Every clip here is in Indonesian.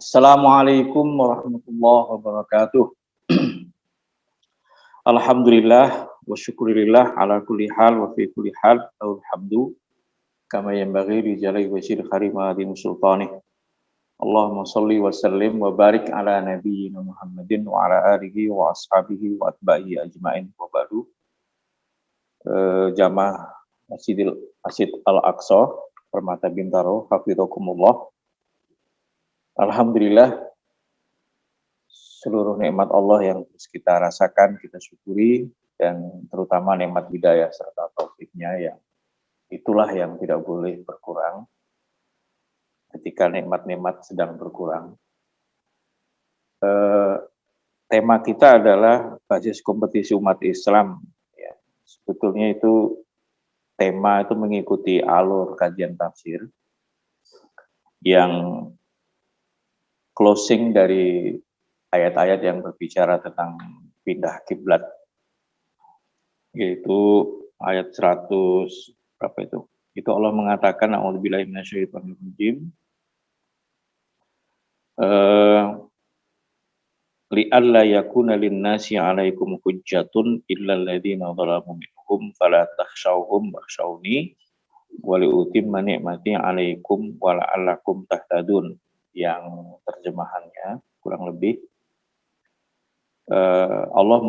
Assalamualaikum warahmatullahi wabarakatuh. Alhamdulillah wa syukurillah ala kulli hal wa fi kulli hal alhamdu kama yanbaghi li jalali wajhil karim adhim sultanih. Allahumma salli wa sallim wa barik ala nabiyyina Muhammadin wa ala alihi wa ashabihi wa atba'ihi ajma'in wa ba'du. Jamaah Masjid Al-Aqsa Permata Bintaro hafidhakumullah. Alhamdulillah, seluruh nikmat Allah yang terus kita rasakan, kita syukuri, dan terutama nikmat hidayah serta taufiknya yang itulah yang tidak boleh berkurang ketika nikmat-nikmat sedang berkurang. Tema kita adalah basis kompetisi umat Islam. Ya, sebetulnya itu tema itu mengikuti alur kajian tafsir yang closing dari ayat-ayat yang berbicara tentang pindah kiblat, yaitu ayat 100 berapa itu? Itu Allah mengatakan a'udzubillahi minasyaitonir rajim. Li'alla yakuna lin-nasi 'alaikum hujjatun illal ladzina dzalamu minhum fala takhshawhum wakhshawni wa li'utimma ni'mati 'alaikum wa la'allakum tahtadun. Yang terjemahannya kurang lebih Allah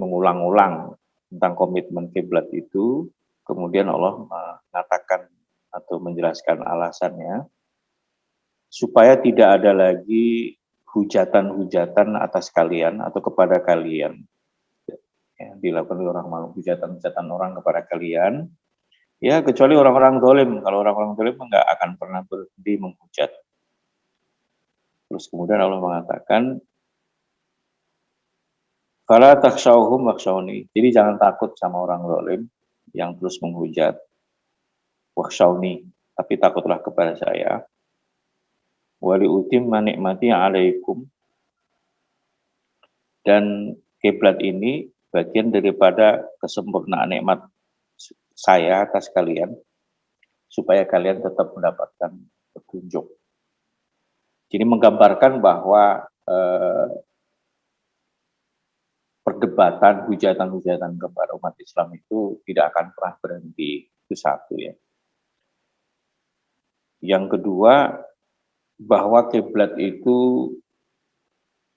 mengulang-ulang tentang komitmen kiblat itu, kemudian Allah mengatakan atau menjelaskan alasannya supaya tidak ada lagi hujatan-hujatan atas kalian atau kepada kalian, ya, dilakukan oleh orang makhluk, hujatan-hujatan orang kepada kalian, ya kecuali orang-orang dolim. Kalau orang-orang dolim enggak akan pernah berhenti menghujat. Terus kemudian Allah mengatakan fala takhshawhum wakhshawni. Jadi jangan takut sama orang zalim yang terus menghujat. Wakhshawni, tapi takutlah kepada saya. Wa liutimma ni'mati 'alaikum. Dan kiblat ini bagian daripada kesempurnaan nikmat saya atas kalian supaya kalian tetap mendapatkan petunjuk. Jadi menggambarkan bahwa perdebatan, hujatan-hujatan kepada umat Islam itu tidak akan pernah berhenti. Itu satu, ya. Yang kedua, bahwa kiblat itu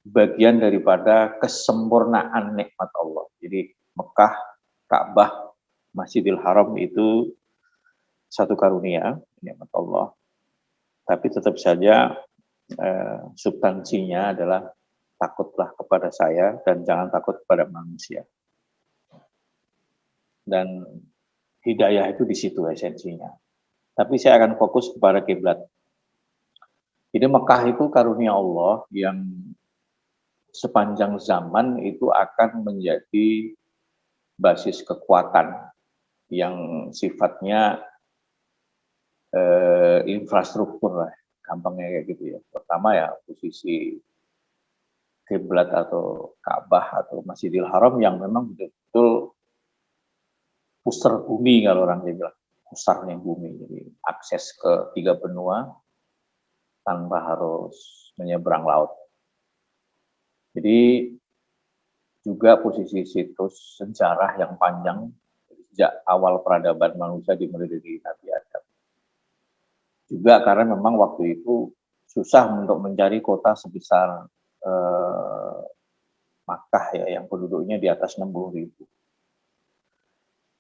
bagian daripada kesempurnaan nikmat Allah. Jadi Mekah, Ka'bah, Masjidil Haram itu satu karunia nikmat Allah. Tapi tetap saja substansinya adalah takutlah kepada saya dan jangan takut kepada manusia. Dan hidayah itu di situ esensinya. Tapi saya akan fokus kepada kiblat. Jadi Mekah itu karunia Allah yang sepanjang zaman itu akan menjadi basis kekuatan yang sifatnya infrastruktur lah, gampangnya kayak gitu ya. Pertama ya posisi kiblat atau Ka'bah atau Masjidil Haram yang memang betul-betul pusar bumi, kalau orang bilang pusarnya bumi. Jadi akses ke tiga benua tanpa harus menyeberang laut. Jadi juga posisi situs sejarah yang panjang sejak awal peradaban manusia dimulai dari Nabi Adam. Juga karena memang waktu itu susah untuk mencari kota sebesar Makkah ya, yang penduduknya di atas 60.000.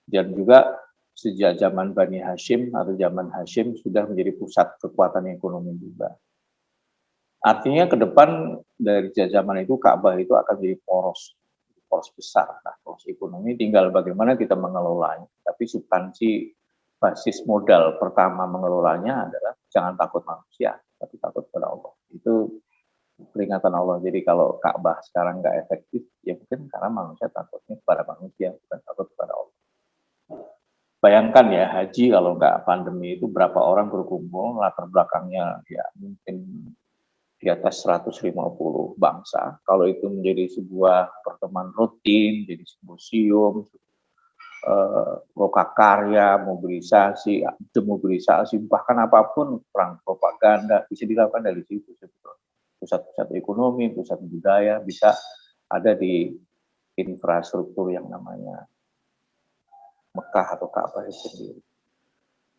Dan juga sejak zaman Bani Hashim atau zaman Hashim sudah menjadi pusat kekuatan ekonomi juga. Artinya ke depan dari zaman itu Ka'bah itu akan menjadi poros besar. Nah, poros ekonomi tinggal bagaimana kita mengelolanya. Tapi substansi basis modal pertama mengelolanya adalah jangan takut manusia, tapi takut kepada Allah. Itu peringatan Allah. Jadi kalau Ka'bah sekarang nggak efektif, ya mungkin karena manusia takutnya kepada manusia, bukan takut kepada Allah. Bayangkan ya, haji kalau nggak pandemi itu berapa orang berkumpul, latar belakangnya ya mungkin di atas 150 bangsa. Kalau itu menjadi sebuah pertemuan rutin, jadi simposium, lokakarya, mobilisasi, demobilisasi, bahkan apapun, perang propaganda bisa dilakukan dari situ sebetulnya. Pusat-pusat ekonomi, pusat budaya bisa ada di infrastruktur yang namanya Mekah atau Ka'bah itu sendiri.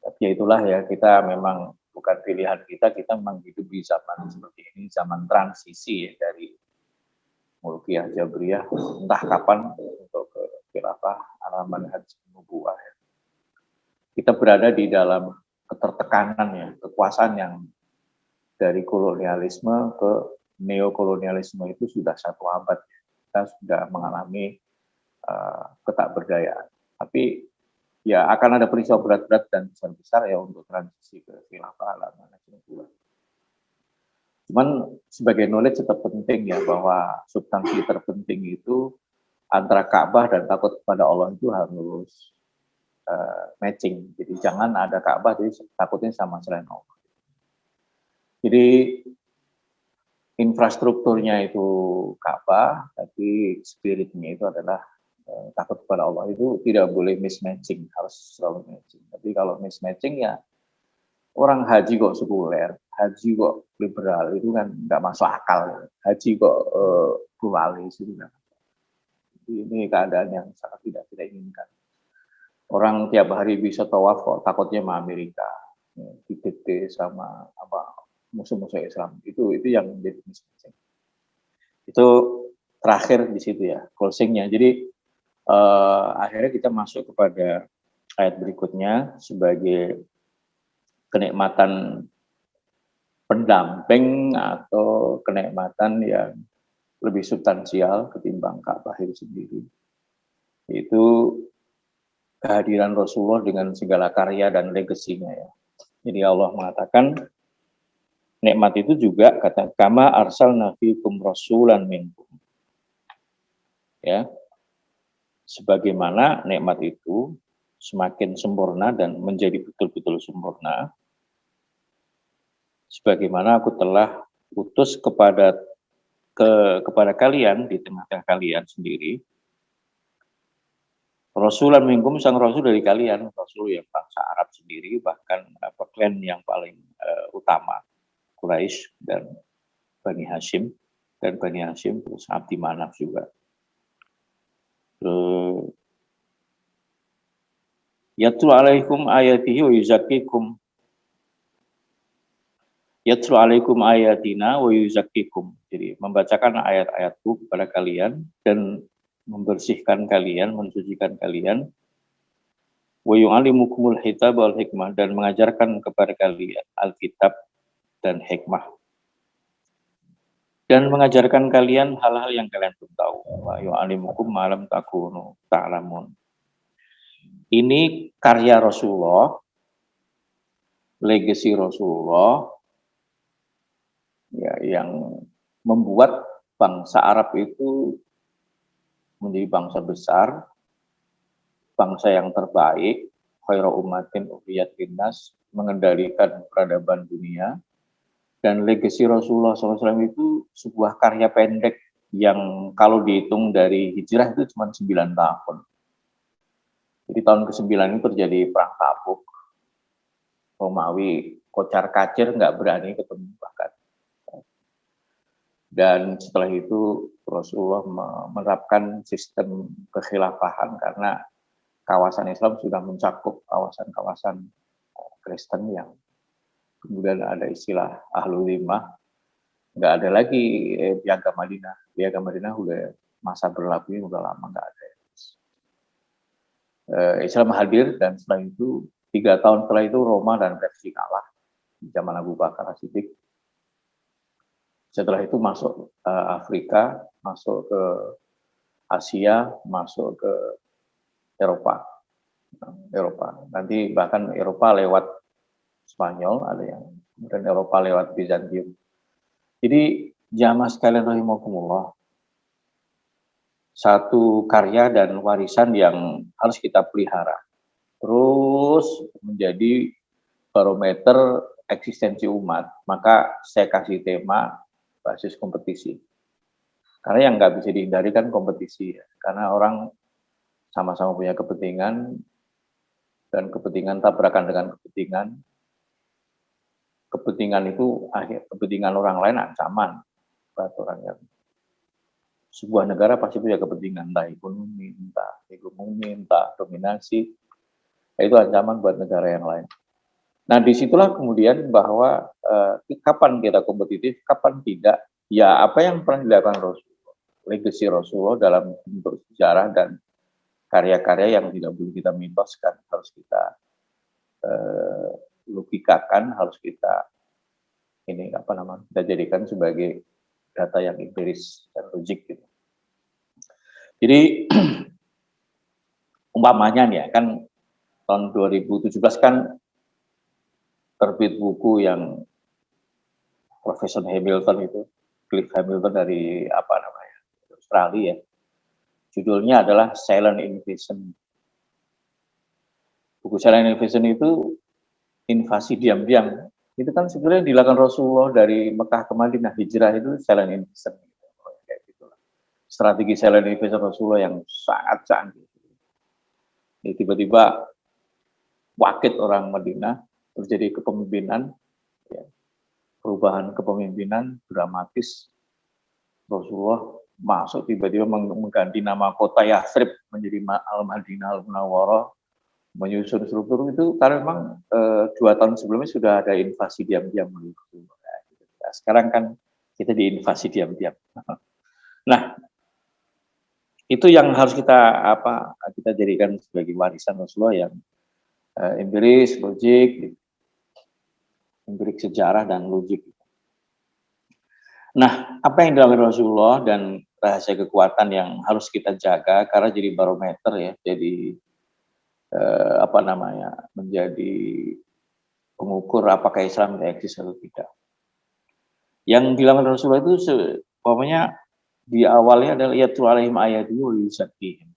Tapi ya itulah ya, kita memang bukan pilihan kita memang hidup di zaman seperti ini, zaman transisi ya, dari Mulkiyah Jabriyah, entah kapan untuk ke khilafah ala manhaj nubuwah ya. Kita berada di dalam ketertekanan ya, kekuasaan yang dari kolonialisme ke neokolonialisme itu sudah 1 abad. Kita sudah mengalami ketakberdayaan. Tapi ya akan ada peristiwa berat-berat dan besar-besar ya untuk transisi ke khilafah ala manhaj nubuwah. Cuman sebagai knowledge tetap penting ya, bahwa substansi terpenting itu antara Ka'bah dan takut kepada Allah itu harus matching. Jadi jangan ada Ka'bah jadi takutnya sama selain Allah. Jadi infrastrukturnya itu Ka'bah, tapi spiritnya itu adalah takut kepada Allah. Itu tidak boleh mismatching, harus selalu matching. Tapi kalau mismatching ya orang haji kok sekuler, haji kok liberal, itu kan nggak masuk akal. Haji kok pluralis, itu kan. Ini keadaan yang sangat tidak inginkan. Orang tiap hari bisa tawaf kok takutnya sama Amerika, didikte sama musuh-musuh Islam. Itu yang menjadi mismatching. Itu terakhir di situ ya, closingnya. Jadi akhirnya kita masuk kepada ayat berikutnya sebagai kenikmatan pendamping atau kenikmatan yang lebih substansial ketimbang Ka'bah itu sendiri. Itu kehadiran Rasulullah dengan segala karya dan legasinya ya. Jadi Allah mengatakan nikmat itu juga kata kama arsalna fiikum rasulan minkum. Ya. Sebagaimana nikmat itu semakin sempurna dan menjadi betul-betul sempurna, sebagaimana aku telah utus kepada kalian di tengah-tengah kalian sendiri, Rasulan minkum, sang Rasul dari kalian, Rasul yang bangsa Arab sendiri, bahkan klan yang paling utama, Quraisy dan Bani Hashim, terus Abdi Manaf juga. Yatlu alaikum ayatihi wa yuzakkikum. Yatlu alaikum ayatina wa yuzakkikum. Jadi membacakan ayat-ayatku kepada kalian dan membersihkan kalian, mensucikan kalian. Wa yu'allimukumul kitab wal hikmah, dan mengajarkan kepada kalian Alkitab dan hikmah. Dan mengajarkan kalian hal-hal yang kalian belum tahu. Wa yu'allimukum ma lam takunu ta'lamun. Ini karya Rasulullah, legasi Rasulullah ya, yang membuat bangsa Arab itu menjadi bangsa besar, bangsa yang terbaik, khairu ummatin ukhrijat linnas, mengendalikan peradaban dunia. Dan legasi Rasulullah SAW itu sebuah karya pendek yang kalau dihitung dari hijrah itu cuma 9 tahun. Jadi tahun ke-9 itu terjadi perang Tabuk. Romawi kocar-kacir, nggak berani ketemu bahkan. Dan setelah itu Rasulullah menerapkan sistem kekhilafahan karena kawasan Islam sudah mencakup kawasan-kawasan Kristen yang kemudian ada istilah Ahlul Dhimah. Nggak ada lagi Piagam Madinah. Piagam Madinah udah masa berlakunya udah lama nggak ada. Islam hadir dan setelah itu 3 tahun setelah itu Roma dan Persia kalah di zaman Abu Bakar As-Siddiq. Setelah itu masuk Afrika, masuk ke Asia, masuk ke Eropa. Nanti bahkan Eropa lewat Spanyol ada yang, kemudian Eropa lewat Bizantium. Jadi jamaah sekalian rahimakumullah, satu karya dan warisan yang harus kita pelihara. Terus menjadi barometer eksistensi umat. Maka saya kasih tema basis kompetisi. Karena yang nggak bisa dihindari kan kompetisi. Ya. Karena orang sama-sama punya kepentingan, dan kepentingan tabrakan dengan kepentingan. Kepentingan itu kepentingan orang lain ancaman peraturan yang sebuah negara pasti punya kepentingan, entah ekonomi, entah dominasi, itu ancaman buat negara yang lain. Nah, disitulah kemudian bahwa kapan kita kompetitif, kapan tidak, ya apa yang pernah dilakukan Rasulullah, legasi Rasulullah dalam bentuk sejarah dan karya-karya yang tidak boleh kita mitoskan, harus kita logikakan, harus kita kita jadikan sebagai data yang empiris dan logik gitu. Jadi umpamanya nih ya, kan tahun 2017 kan terbit buku yang Profesor Hamilton itu, Cliff Hamilton dari Australia ya. Judulnya adalah Silent Invasion. Buku Silent Invasion itu invasi diam-diam. Itu kan sebenarnya dilakukan Rasulullah dari Mekah ke Madinah, hijrah itu Silent Invasion. Kayak gitu. Strategi Silent Invasion Rasulullah yang sangat canggih. Jadi tiba-tiba wakil orang Madinah, terjadi kepemimpinan, ya, perubahan kepemimpinan dramatis. Rasulullah masuk tiba-tiba mengganti nama kota Yathrib menjadi Al-Madinah Al-Munawwarah, menyusun struktur itu karena memang 2 tahun sebelumnya sudah ada invasi diam-diam. Nah, sekarang kan kita diinvasi diam-diam. Nah, itu yang harus kita jadikan sebagai warisan Rasulullah yang empiris, logik, empirik sejarah dan logik. Nah, apa yang dilakukan Rasulullah dan rahasia kekuatan yang harus kita jaga karena jadi barometer ya, jadi menjadi pengukur apakah Islam eksis atau tidak. Yang dilakukan Rasulullah itu pokoknya di awalnya adalah yatlu alaihim ayatihi wa yuzakkihim.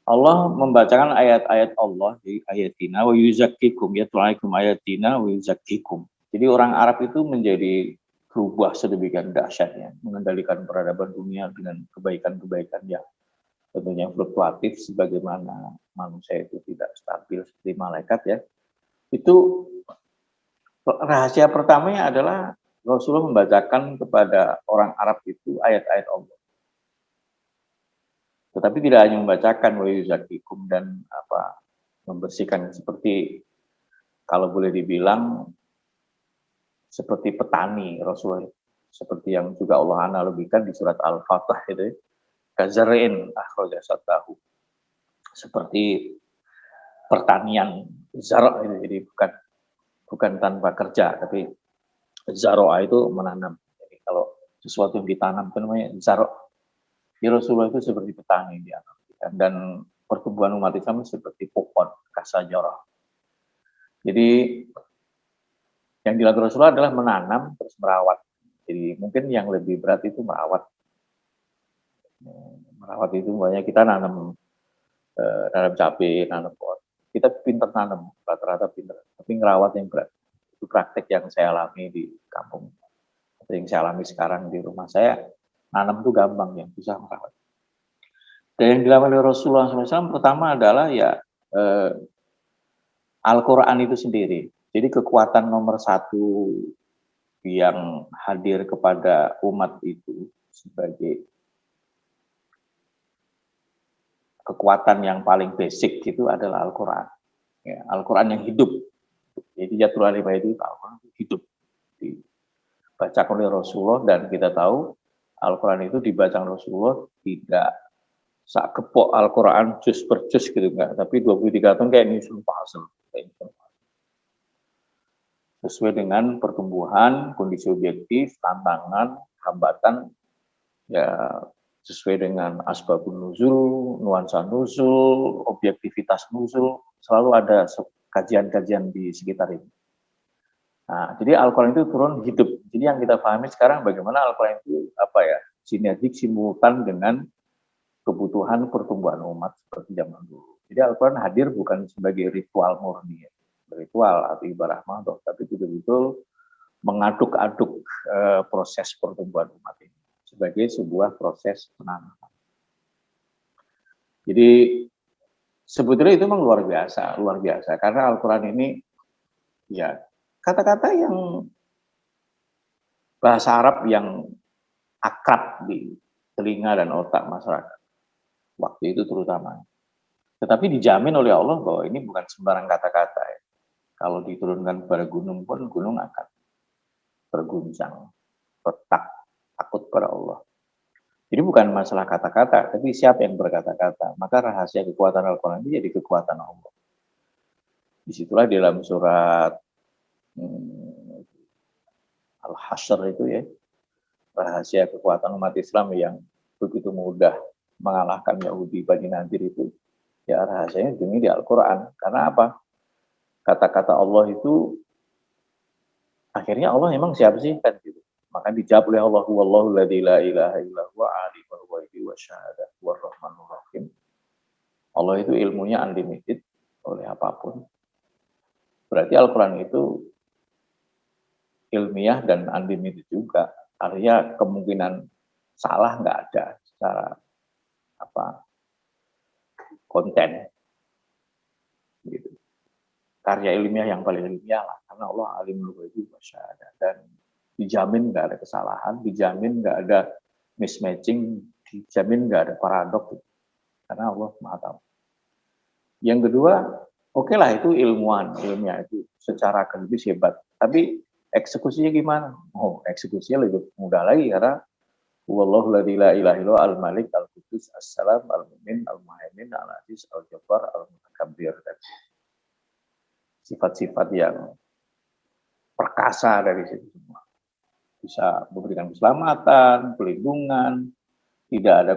Allah membacakan ayat-ayat Allah di ayatina wa yuzakkikum, yatlu alaikum ayatina wa yuzakkikum. Jadi orang Arab itu menjadi berubah sedemikian dahsyatnya, mengendalikan peradaban dunia dengan kebaikan-kebaikan yang tentunya fluktuatif sebagaimana manusia itu tidak stabil seperti malaikat ya. Itu rahasia pertamanya adalah Rasulullah membacakan kepada orang Arab itu ayat-ayat Allah. Tetapi tidak hanya membacakan wa yuzakkikum dan membersihkan, seperti kalau boleh dibilang seperti petani Rasulullah, seperti yang juga Allah analogikan di surat Al-Fatah itu, kazar'in akhraja shatahu, seperti pertanian zara' itu, jadi bukan tanpa kerja, tapi zara' itu menanam. Jadi kalau sesuatu yang ditanam itu namanya zara'. Di Rasulullah itu seperti petani dianalogikan, dan pertumbuhan umat Islam seperti pohon kasajarah. Jadi yang dilakukan Rasulullah adalah menanam terus merawat. Jadi mungkin yang lebih berat itu merawat. Merawat itu banyak kita nanam cabai, nanam pohon. Kita pinter nanam, rata-rata pinter. Tapi ngerawat yang berat. Itu praktek yang saya alami di kampung. Yang saya alami sekarang di rumah saya, nanam itu gampang, yang susah merawat. Dan yang dilakukan oleh Rasulullah SAW pertama adalah ya Al-Quran itu sendiri. Jadi kekuatan nomor 1 yang hadir kepada umat itu sebagai kekuatan yang paling basic itu adalah Al-Quran. Ya, Al-Quran yang hidup. Jadi yatlu alaihim ayatihi Al-Quran hidup. Dibacakan oleh Rasulullah, dan kita tahu Al-Quran itu dibaca Rasulullah tidak sak kepok Al-Quran juz per juz gitu enggak, tapi 23 tahun kayak nyusun puzzle. Sesuai dengan pertumbuhan, kondisi objektif, tantangan, hambatan, ya sesuai dengan asbabun nuzul, nuansa nuzul, objektivitas nuzul, selalu ada kajian-kajian di sekitar ini. Nah, jadi Al-Quran itu turun hidup. Jadi yang kita pahami sekarang bagaimana Al-Quran itu sinergik simultan dengan kebutuhan pertumbuhan umat seperti zaman dulu. Jadi Al-Quran hadir bukan sebagai ritual murni, ritual atau ibadah mandor, tapi betul-betul mengaduk-aduk proses pertumbuhan umat ini sebagai sebuah proses penanaman. Jadi sebetulnya itu memang luar biasa karena Al-Quran ini ya kata-kata yang bahasa Arab yang akrab di telinga dan otak masyarakat waktu itu terutama. Tetapi dijamin oleh Allah bahwa ini bukan sembarang kata-kata ya. Kalau diturunkan kepada gunung pun gunung akan berguncang, retak, takut pada Allah. Jadi bukan masalah kata-kata, tapi siapa yang berkata-kata. Maka rahasia kekuatan Al-Quran itu jadi kekuatan Allah. Disitulah di dalam surat Al-Hasyr itu ya, rahasia kekuatan umat Islam yang begitu mudah mengalahkan Yahudi Bani Nadir itu. Ya rahasianya demi di Al-Quran. Karena apa? Kata-kata Allah itu akhirnya Allah memang siapa sih kan gitu. Maka dijawab oleh Allah, wallahu la ilaha illa huwa alimul ghaibi wasyahadah warrahmanur rahim. Allah itu ilmunya unlimited oleh apapun. Berarti Al-Quran itu ilmiah dan unlimited juga. Artinya kemungkinan salah nggak ada secara konten. Gitu. Karya ilmiah yang paling ilmiah lah, karena Allah alimul ghaibi wasyahadah, dan dijamin nggak ada kesalahan, dijamin nggak ada mismatching, dijamin nggak ada paradok, karena Allah Maha Tahu. Yang kedua, oke lah itu ilmiah itu secara akademis hebat, tapi eksekusinya gimana? Oh, eksekusinya lebih mudah lagi karena wallahu la ilaha illallah al-malik al-qudus as-salam al-mu'min al-muhaimin al-aziz al-jabbar al-mutakabbir. Sifat-sifat yang perkasa dari situ semua. Bisa memberikan keselamatan, pelindungan, tidak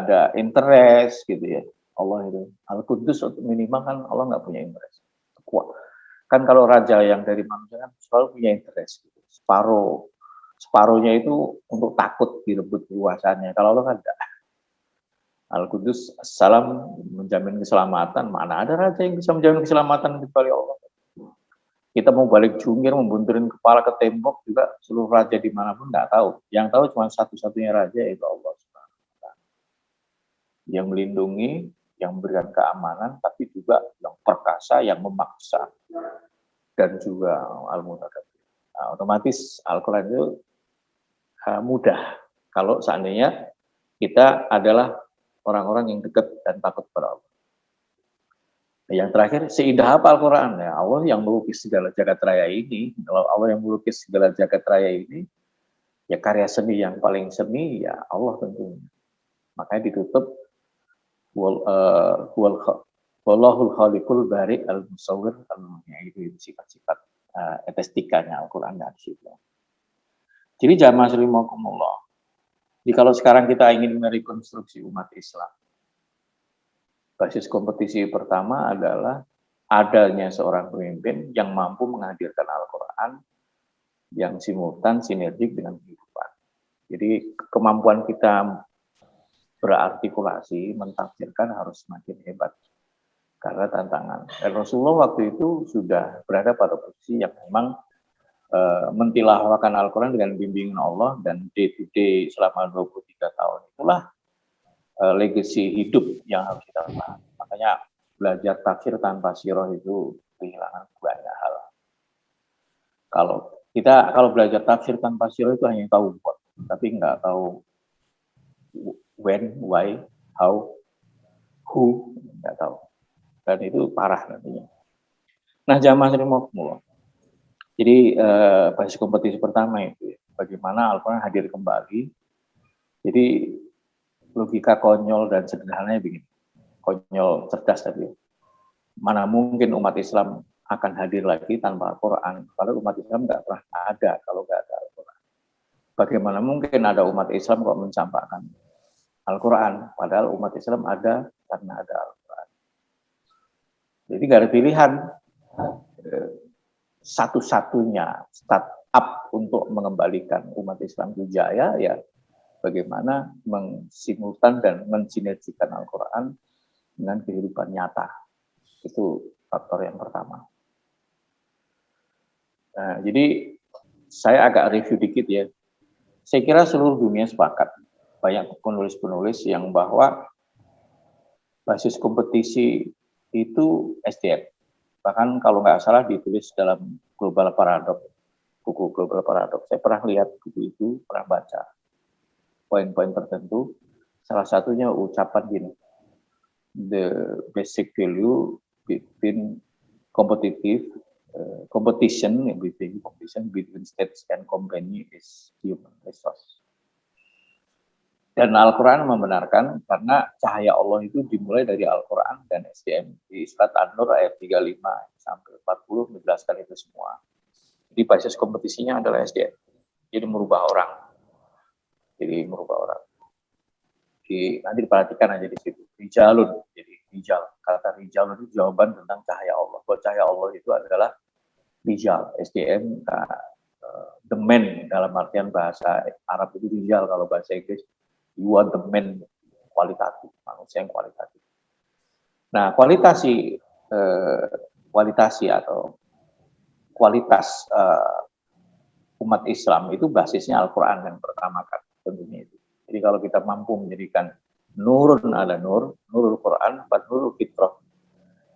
ada interest gitu ya. Allah itu Al-Qudus minimal kan Allah nggak punya interest. Kuat. Kan kalau raja yang dari manusia kan selalu punya interest gitu. Separuhnya itu untuk takut direbut kekuasaannya. Kalau Allah kan enggak. Al-Qudus Assalam menjamin keselamatan. Mana ada raja yang bisa menjamin keselamatan kecuali Allah. Kita mau balik jungkir, membunturin kepala ke tembok juga seluruh raja dimanapun nggak tahu. Yang tahu cuma satu-satunya raja yaitu Allah Subhanahu wa Ta'ala. Yang melindungi, yang memberikan keamanan, tapi juga yang perkasa, yang memaksa, dan juga Al-Mutakabbir. Nah, otomatis Al-Quran itu mudah kalau seandainya kita adalah orang-orang yang dekat dan takut pada Allah. Yang terakhir, seindah apa Al-Quran? Ya, Allah yang melukis segala jagat raya ini. Kalau Allah yang melukis segala jagat raya ini, ya karya seni yang paling seni, ya Allah tentunya. Makanya ditutup, wallahul khaliqul bari al-musawwir, itu sifat-sifat estetikanya Al-Quran dari situ. Jadi jamaah rahimakumullah. Jadi kalau sekarang kita ingin merekonstruksi umat Islam, basis kompetisi pertama adalah adanya seorang pemimpin yang mampu menghadirkan Al-Quran yang simultan, sinergik dengan kehidupan. Jadi kemampuan kita berartikulasi, mentafsirkan harus semakin hebat. Karena tantangan. Dan Rasulullah waktu itu sudah berada pada posisi yang memang mentilawahkan Al-Quran dengan bimbingan Allah, dan day to day selama 23 tahun itulah legacy hidup yang harus kita lakukan. Makanya belajar tafsir tanpa sirah itu kehilangan banyak hal. Kalau belajar tafsir tanpa sirah itu hanya tahu what, tapi nggak tahu when, why, how, who, nggak tahu. Dan itu parah nantinya. Nah, jamaah rahimakumullah. Jadi basis kompetisi pertama itu bagaimana Al-Quran hadir kembali. Jadi logika konyol dan sederhananya begini, konyol cerdas tapi mana mungkin umat Islam akan hadir lagi tanpa Al-Quran? Kalau umat Islam nggak pernah ada kalau nggak ada Al-Quran. Bagaimana mungkin ada umat Islam kok mencampakkan Al-Quran? Padahal umat Islam ada karena ada Al-Quran. Jadi nggak ada pilihan. Satu-satunya startup untuk mengembalikan umat Islam itu jaya ya bagaimana mensimultan dan mensinergikan Al-Quran dengan kehidupan nyata. Itu faktor yang pertama. Nah, jadi saya agak review dikit ya. Saya kira seluruh dunia sepakat, banyak penulis-penulis yang bahwa basis kompetisi itu SDM. Bahkan kalau nggak salah ditulis dalam Global Paradox, buku Global Paradox. Saya pernah lihat buku itu, pernah baca poin-poin tertentu. Salah satunya ucapan gini, the basic value between competition between states and company is human resource. Dan Al-Quran membenarkan karena cahaya Allah itu dimulai dari Al-Quran dan SDM. Di Surat An-Nur ayat 35 sampai 40 menjelaskan itu semua. Jadi basis kompetisinya adalah SDM. Jadi merubah orang. Jadi nanti diperhatikan aja di situ. Rijalun. Jadi rijal. Kata rijal itu jawaban tentang cahaya Allah. Bahwa cahaya Allah itu adalah rijal. SDM, the man dalam artian bahasa Arab itu rijal. Kalau bahasa Inggris, you are the man kualitatif, manusia yang kualitatif. Nah, kualitas umat Islam itu basisnya Al-Quran yang pertama kan, tentunya itu. Jadi kalau kita mampu menjadikan nurun ala nurul Quran, nurul fitrah,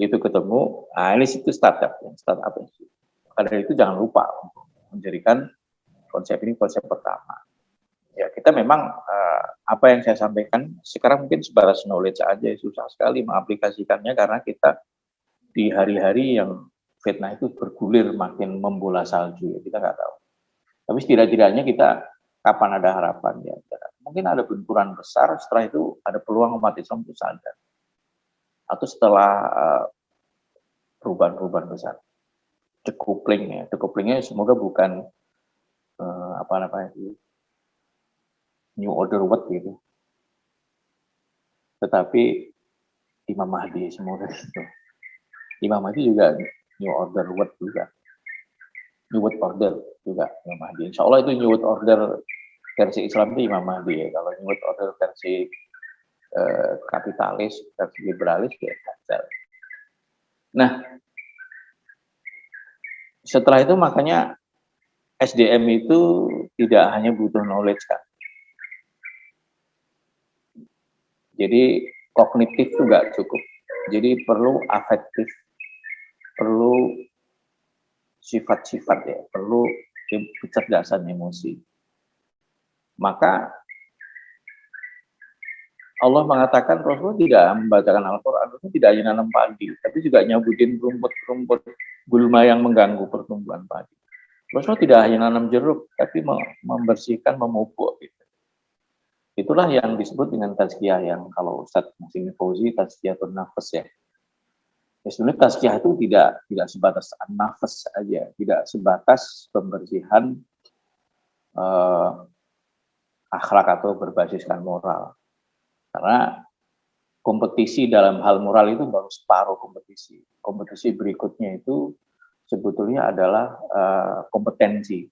itu ketemu, nah ini situ startup itu. Karena itu jangan lupa untuk menjadikan konsep ini konsep pertama. Ya, kita memang apa yang saya sampaikan sekarang mungkin sebatas knowledge aja, susah sekali mengaplikasikannya karena kita di hari-hari yang fitnah itu bergulir makin membola salju, kita nggak tahu. Tapi setidaknya kita kapan ada harapan ya, mungkin ada benturan besar, setelah itu ada peluang umat Islam itu sadar. Atau setelah perubahan-perubahan besar, decoupling-nya semoga bukan New Order What gitu. Tetapi Imam Mahdi semoga itu. Imam Mahdi juga New Order What juga. New World Order juga Imam Mahdi. Insya Allah itu New World Order versi Islam itu Imam Mahdi ya. Kalau New World Order versi kapitalis, versi liberalis ya Dajjal. Nah, setelah itu makanya SDM itu tidak hanya butuh knowledge kan. Jadi kognitif juga cukup. Jadi perlu afektif, perlu sifat-sifat ya, perlu kecerdasan emosi. Maka Allah mengatakan Rasulullah tidak membacakan Al-Quran, Rasulullah tidak hanya nanam padi, tapi juga nyabutin rumput-rumput gulma yang mengganggu pertumbuhan padi. Rasulullah tidak hanya nanam jeruk, tapi membersihkan, memupuk. Gitu. Itulah yang disebut dengan tazkiyah yang kalau Ustadz Muslimin Fauzi tazkiyatun nafas ya. Ya sebenarnya tazkiyah itu tidak sebatas nafas saja, tidak sebatas pembersihan akhlak atau berbasiskan moral. Karena kompetisi dalam hal moral itu baru separuh kompetisi. Kompetisi berikutnya itu sebetulnya adalah kompetensi.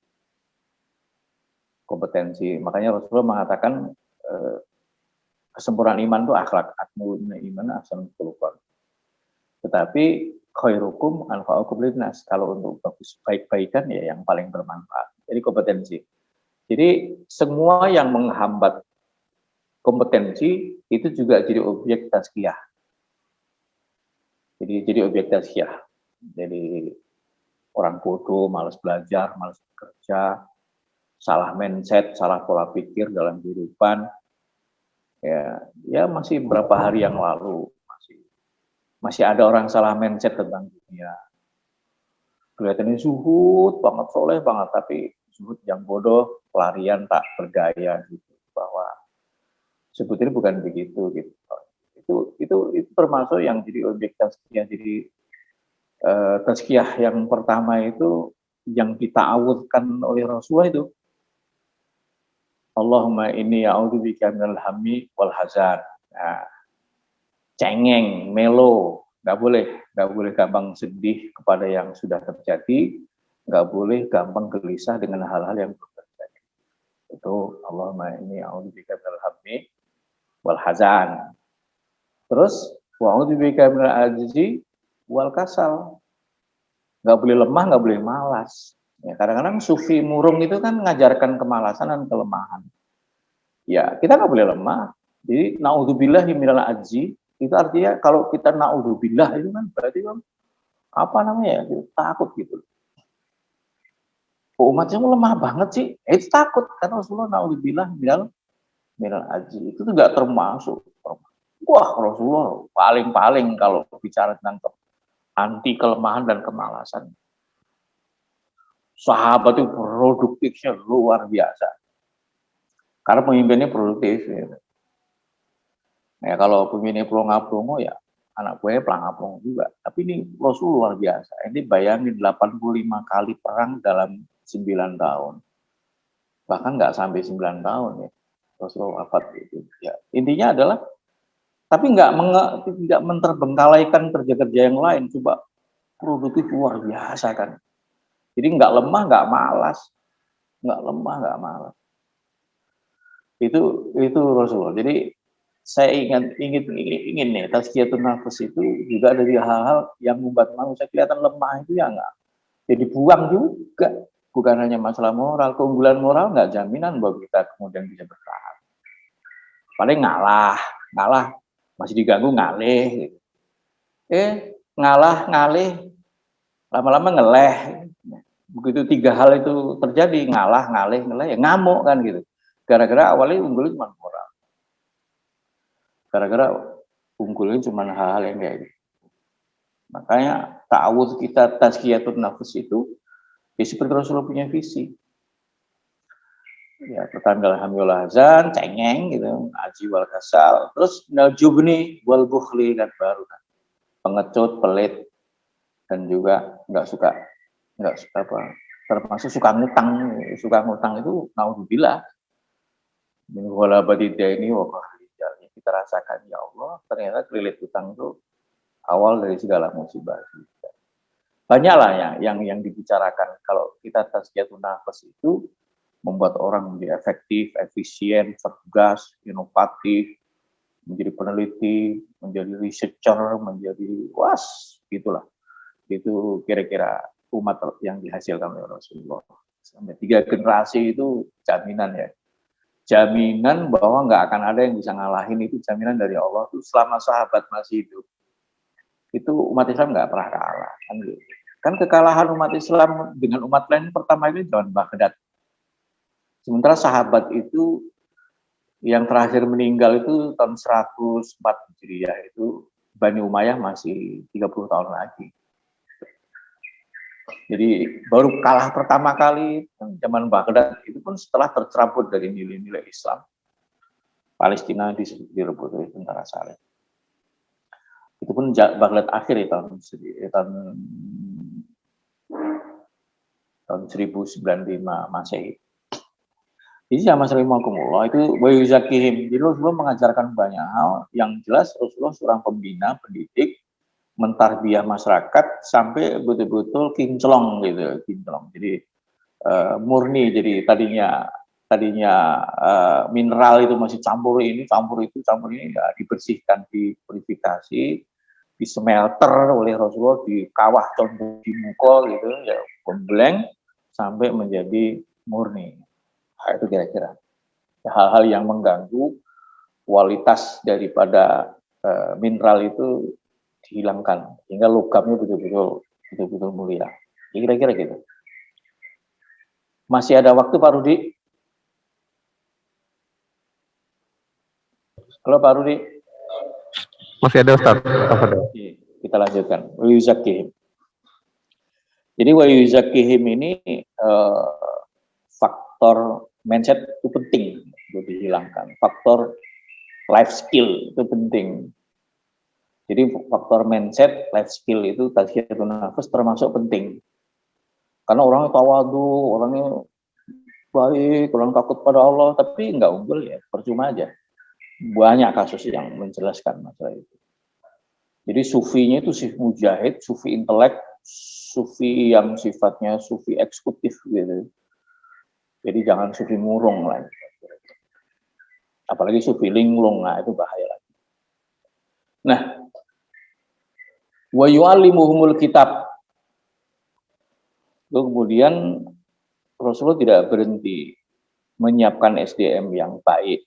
Makanya Rasulullah mengatakan kesempurnaan iman itu akhlak, akmalul iman ahsanul khuluq. Tetapi khairukum anfa'ukum linnas. Kalau untuk baik-baikan ya yang paling bermanfaat. Jadi kompetensi. Jadi semua yang menghambat kompetensi itu juga jadi objek tazkiyah. Jadi objek tazkiyah. Jadi orang bodoh, malas belajar, malas bekerja, salah mindset, salah pola pikir dalam kehidupan. Ya masih berapa hari yang lalu masih ada orang salah mindset tentang dunia. Kelihatannya zuhud banget, soleh banget, tapi zuhud yang bodoh, pelarian tak berdaya gitu. Bahwa sebetulnya bukan begitu gitu. Itu termasuk yang jadi objek tazkiyah. Jadi tazkiyah yang pertama itu yang dita'awudkan oleh Rasulullah itu Allahumma inni a'udzubika minal hammi wal hazan. Nah, cengeng, melo, nggak boleh gampang sedih kepada yang sudah terjadi, nggak boleh gampang gelisah dengan hal-hal yang belum terjadi. Itu Allahumma inni a'udzubika minal hammi wal hazan. Terus wa a'udzubika minal ajzi wal kasal. Nggak boleh lemah, nggak boleh malas. Ya, kadang-kadang sufi murung itu kan mengajarkan kemalasan dan kelemahan. Ya, kita nggak boleh lemah. Jadi naudzubillahi minal ajzi, Itu artinya kalau kita naudzubillah itu kan berarti kan apa namanya ya, kita takut gitu. Kok umatnya lemah banget sih? Itu takut karena Rasulullah naudzubillah minal aji itu tidak termasuk. Wah, Rasulullah paling-paling kalau bicara tentang anti kelemahan dan kemalasan. Sahabat itu produktifnya luar biasa. Karena pemimpinnya produktif. Ya. Ya, kalau pemimpinnya pelongo-pelongo ya anak buahnya pelongo juga. Tapi ini Rasul luar biasa. Ini bayangin 85 kali perang dalam 9 tahun. Bahkan nggak sampai 9 tahun ya. Rasulullah wafat itu. Ya, intinya adalah tapi tidak menterbengkalaikan kerja-kerja yang lain. Coba produktif luar biasa kan. Jadi nggak lemah, nggak malas. Nggak lemah, nggak malas. Itu Rasulullah. Jadi saya ingin nih tazkiyatun nafs itu juga dari hal-hal yang membuat manusia kelihatan lemah itu ya enggak. Jadi buang juga. Bukan hanya masalah moral, keunggulan moral nggak jaminan bahwa kita kemudian bisa bertahan. Paling ngalah masih diganggu ngalih. Gitu. Ngalah ngalih lama-lama ngeleh. Begitu 3 hal itu terjadi ngalah ngalih ya ngamuk kan gitu. Gara-gara awalnya unggul cuma moral. Gara-gara unggulnya cuma hal-hal yang kayak gitu. Makanya ta'awudz kita tazkiyatun nafs itu ya seperti Rasulullah punya visi. Ya, pertanda alhamdulillah azan, cengeng gitu, aji wal kasal, terus minal jubni wal bukhli kan baru kan. Pengecut, pelit dan juga enggak suka apa termasuk suka ngutang itu naudzubillah. Min ghalabati ini wa kita rasakan ya Allah, ternyata kelilit utang itu awal dari segala musibah. Banyaklah yang dibicarakan kalau kita tazkiyatun nafs itu membuat orang menjadi efektif, efisien, cerdas, inovatif, menjadi peneliti, menjadi researcher, menjadi gitulah. Itu kira-kira umat yang dihasilkan oleh Rasulullah. Sampai 3 generasi itu jaminan ya. Jaminan bahwa nggak akan ada yang bisa ngalahin itu jaminan dari Allah itu selama sahabat masih hidup. Itu umat Islam nggak pernah kalah kan gitu. Kan kekalahan umat Islam dengan umat lain pertama itu zaman Baghdad. Sementara sahabat itu yang terakhir meninggal itu tahun 104 Hijriah itu Bani Umayyah masih 30 tahun lagi. Jadi baru kalah pertama kali zaman Baghdad itu pun setelah tercerabut dari nilai-nilai Islam. Palestina direbut oleh tentara Saleh. Itu pun Baghdad akhir ya, tahun 1095 Masehi. Jadi sama Rasulullah itu wayuzakihim. Jadi Rasulullah mengajarkan banyak hal yang jelas Rasulullah seorang pembina, pendidik, mentarbiah masyarakat sampai betul-betul kinclong gitu, kinclong. Jadi murni. Jadi tadinya mineral itu masih campur ini, campur ya, dibersihkan, dipurifikasi, di smelter oleh Rasulullah, di kawah contoh di muka gitu ya, gembleng sampai menjadi murni. Nah, itu kira-kira hal-hal yang mengganggu kualitas daripada mineral itu dihilangkan hingga logamnya betul-betul mulia. Kira-kira gitu. Masih ada waktu Pak Rudi? Halo Pak Rudi. Masih ada Ustaz. Kita lanjutkan. Wayuzakihim. Jadi wayuzakihim ini faktor mindset itu penting untuk dihilangkan. Faktor life skill itu penting. Jadi faktor mindset, life skill itu tazkiyatun nafs termasuk penting. Karena orangnya tawadu, orangnya baik, orang takut pada Allah, tapi nggak unggul ya, percuma aja. Banyak kasus yang menjelaskan masalah itu. Jadi sufinya itu sufi mujahid, sufi intelek, sufi yang sifatnya sufi eksekutif gitu. Jadi jangan sufi murung lah. Apalagi sufi linglung, nah itu bahaya lagi. Nah, wa yu'allimuhumul kitab. Kemudian Rasulullah tidak berhenti menyiapkan SDM yang baik.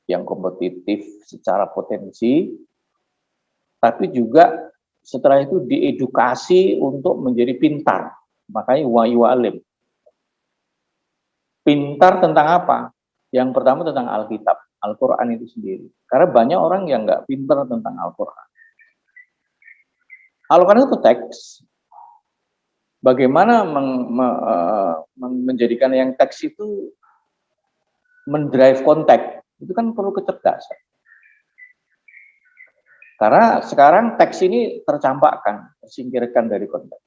yang kompetitif secara potensi, tapi juga setelah itu diedukasi untuk menjadi pintar. Makanya wahyu alim. Pintar tentang apa? Yang pertama tentang Alkitab, Al-Quran itu sendiri. Karena banyak orang yang nggak pintar tentang Al-Quran. Al-Quran itu teks. Bagaimana menjadikan yang teks itu mendrive konteks, itu kan perlu kecerdasan. Karena sekarang teks ini tercampakkan, tersingkirkan dari konteks.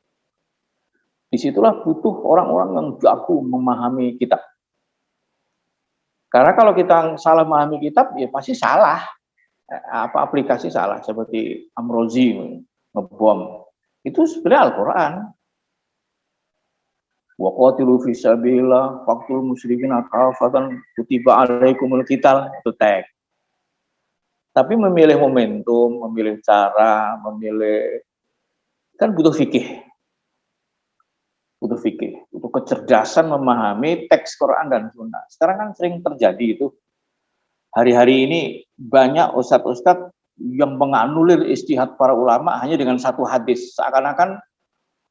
Disitulah butuh orang-orang yang jago memahami kitab. Karena kalau kita salah memahami kitab, ya pasti salah. Apa aplikasi salah, seperti Amrozi ngebom. Itu sebenarnya Al-Quran. Wa qatilu fi sabilillah faqtul musyrikin kafatan kutiba alaikumul qital, itu teks. Tapi memilih momentum, memilih cara, memilih, kan butuh fikih. Butuh fikih, butuh kecerdasan memahami teks Quran dan Sunnah. Sekarang kan sering terjadi itu. Hari-hari ini banyak ustadz-ustadz yang menganulir ijtihad para ulama hanya dengan satu hadis. Seakan-akan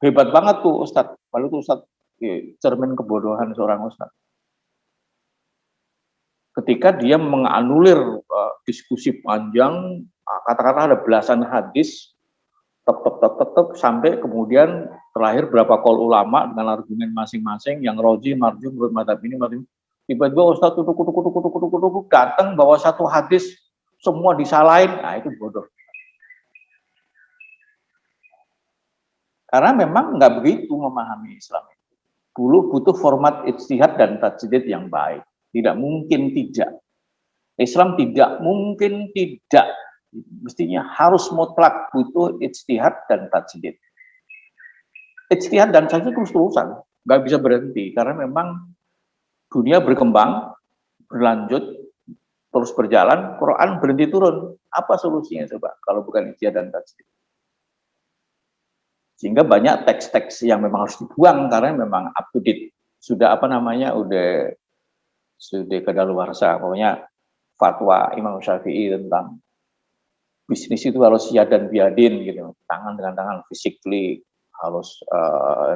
hebat banget tuh ustadz. Lalu tuh ustadz, cermin kebodohan seorang ustadz. Ketika dia menganulir diskusi panjang, katakanlah ada belasan hadis, tek, sampai kemudian terakhir berapa kol ulama dengan argumen masing-masing, yang roji, marju, menurut madhab ini, tiba-tiba Ustadz tutuk datang bawa satu hadis, semua disalahin, nah itu bodoh. Karena memang nggak begitu memahami Islam. Dulu butuh format ijtihad dan tajdid yang baik. Tidak mungkin tidak. Islam tidak mungkin tidak. Mestinya harus mutlak butuh ijtihad dan tajdid. Ijtihad dan tajdid terus-terusan, nggak bisa berhenti karena memang dunia berkembang, berlanjut, terus berjalan. Quran berhenti turun. Apa solusinya coba kalau bukan ijtihad dan tajdid? Sehingga banyak teks-teks yang memang harus dibuang karena memang up to date. Sudah apa namanya, sudah kadaluarsa. Pokoknya fatwa Imam Syafi'i tentang bisnis itu harus yad dan biadin gitu, tangan dengan tangan, physically harus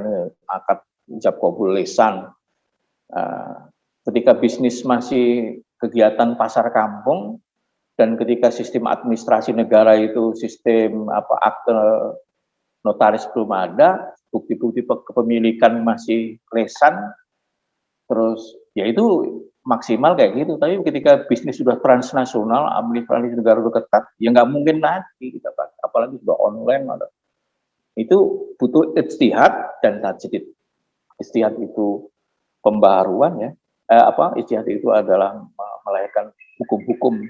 ini akad ijab qabul lisan. Ketika bisnis masih kegiatan pasar kampung dan ketika sistem administrasi negara itu sistem akte notaris belum ada, bukti-bukti kepemilikan masih lesan, terus ya itu maksimal kayak gitu. Tapi ketika bisnis sudah transnasional, administrasi negara sudah ketat, ya nggak mungkin lagi kita pakai. Apalagi sudah online, itu butuh ijtihad dan tajdid. Ijtihad itu pembaharuan ya, ijtihad itu adalah melahirkan hukum-hukum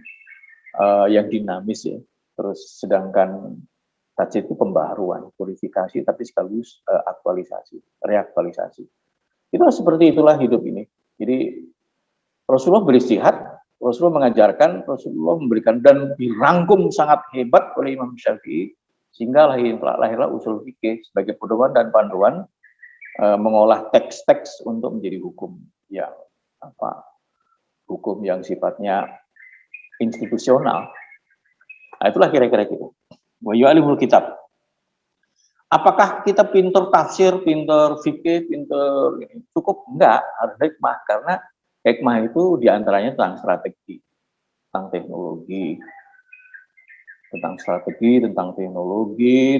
yang dinamis ya. Terus sedangkan tajdid itu pembaharuan, purifikasi, tapi sekaligus aktualisasi, reaktualisasi. Itu seperti itulah hidup ini. Jadi Rasulullah beristihad, Rasulullah mengajarkan, Rasulullah memberikan, dan dirangkum sangat hebat oleh Imam Syafi'i, sehingga lahirlah usul fikih sebagai pedoman dan panduan mengolah teks-teks untuk menjadi hukum yang hukum yang sifatnya institusional. Nah, itulah kira-kira gitu. Wa yu'alimul kitab. Apakah kita pintar tafsir, pintar fikih, pintar cukup? Enggak, harus hikmah, karena hikmah itu diantaranya tentang strategi, tentang teknologi,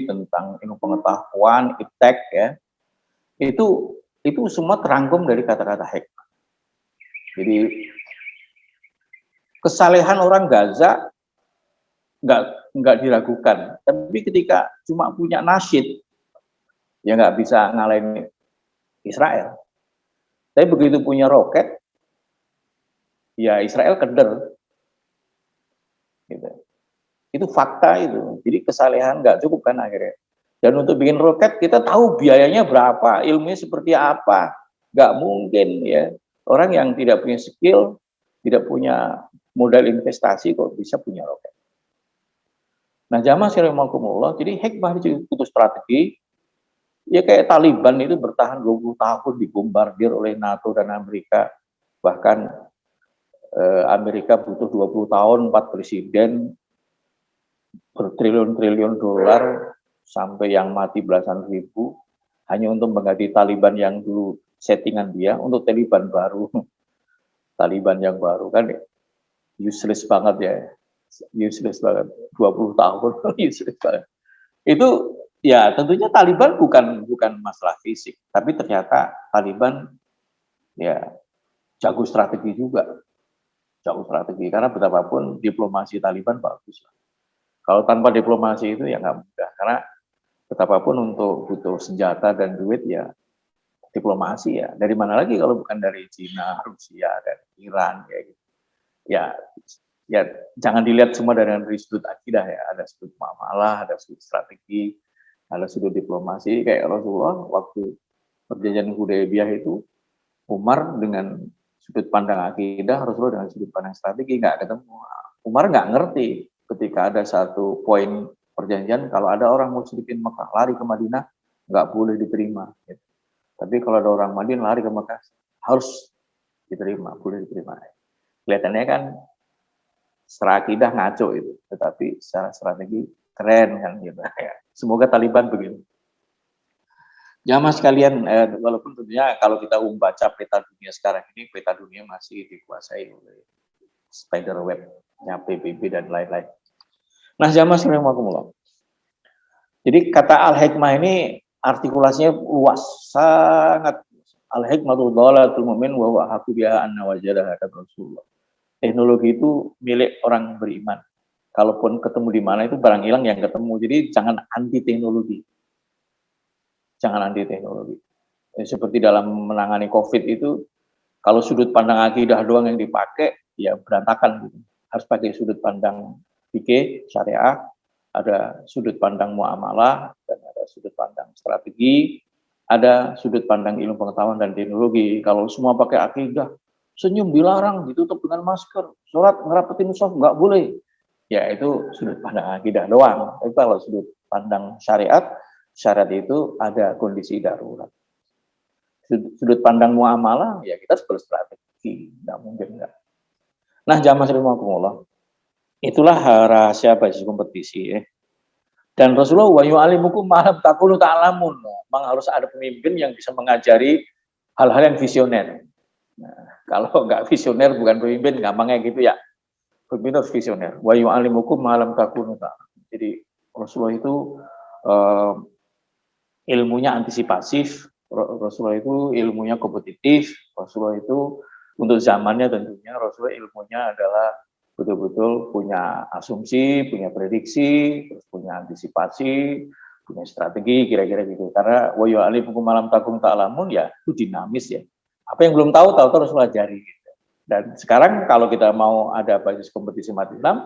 tentang ilmu pengetahuan, iptek ya. Itu semua terangkum dari kata-kata hikmah. Jadi kesalehan orang Gaza nggak diragukan, tapi ketika cuma punya nasyid, ya nggak bisa ngalahin Israel. Tapi begitu punya roket, ya Israel keder. Gitu. Itu fakta itu. Jadi kesalehan nggak cukup kan akhirnya. Dan untuk bikin roket kita tahu biayanya berapa, ilmunya seperti apa. Nggak mungkin ya. Orang yang tidak punya skill, tidak punya modal investasi kok bisa punya roket. Nah, jamaah sekalian, jadi hikmah itu butuh strategi. Ya kayak Taliban itu bertahan 20 tahun dibombardir oleh NATO dan Amerika. Bahkan Amerika butuh 20 tahun, 4 presiden, bertriliun-triliun dolar, sampai yang mati belasan ribu, hanya untuk mengganti Taliban yang dulu settingan dia, untuk Taliban baru. Taliban yang baru kan useless banget ya. Useless banget. 20 tahun, useless banget. Itu ya tentunya Taliban bukan masalah fisik, tapi ternyata Taliban ya jago strategi juga. Jago strategi, karena betapapun diplomasi Taliban bagus. Kalau tanpa diplomasi itu ya nggak mudah, karena betapapun untuk butuh senjata dan duit ya diplomasi ya. Dari mana lagi kalau bukan dari Cina, Rusia, dan Iran kayak gitu. Ya, ya jangan dilihat semua dari sudut akidah ya. Ada sudut muamalah, ada sudut strategi, ada sudut diplomasi. Kayak Rasulullah waktu perjanjian Hudaybiyah itu, Umar dengan sudut pandang akidah, Rasulullah dengan sudut pandang strategi nggak ketemu. Umar nggak ngerti ketika ada satu poin perjanjian, kalau ada orang musyrikin Mekah lari ke Madinah nggak boleh diterima. Gitu. Tapi kalau ada orang Madinah lari ke Mekah harus diterima, boleh diterima. Kelihatannya kan secara akidah ngaco itu, tetapi secara strategi keren kan gitu ya. Semoga Taliban begitu. Jamaah sekalian, walaupun tentunya kalau kita membaca peta dunia sekarang ini, peta dunia masih dikuasai oleh spider web-nya PBB dan lain-lain. Nah, jamaah sekalian, jadi kata al-hikmah ini artikulasinya luas, sangat. Al-hikmatu dhalatul mu'min wa huwa haqqu biha anna wajadaha kata Rasulullah. Teknologi itu milik orang beriman. Kalaupun ketemu di mana itu barang hilang yang ketemu. Jadi jangan anti teknologi. Jangan anti teknologi. Seperti dalam menangani COVID itu, kalau sudut pandang akidah doang yang dipakai, ya berantakan gitu. Harus pakai sudut pandang fikih, syariah, ada sudut pandang muamalah, dan ada sudut pandang strategi, ada sudut pandang ilmu pengetahuan dan teknologi. Kalau semua pakai akidah, senyum dilarang, ditutup dengan masker, sholat ngerapetin mushaf nggak boleh. Ya itu sudut pandang akidah doang. Tapi kalau sudut pandang syariat, syarat itu ada kondisi darurat. Sudut pandang muamalah, ya kita harus berstrategi, nggak mungkin nggak. Nah, jamaah rahimakumullah, itulah rahasia basis kompetisi. Dan Rasulullah wa yu'allimukum ma lam takunu ta'lamun. Memang harus ada pemimpin yang bisa mengajari hal-hal yang visioner. Nah, kalau nggak visioner bukan pemimpin, gampangnya gitu ya. Pemimpin harus visioner. Wa yu'allimukum ma lam takunu ta'lamun. Jadi Rasulullah itu ilmunya antisipasif, Rasulullah itu ilmunya kompetitif, Rasulullah itu untuk zamannya tentunya Rasulullah ilmunya adalah betul-betul punya asumsi, punya prediksi, terus punya antisipasi, punya strategi, kira-kira gitu. Karena wa yu'allimukum ma lam takunu ta'lamun ya itu dinamis ya. Apa yang belum tahu terus pelajari gitu. Dan sekarang kalau kita mau ada basis kompetisi umat Islam,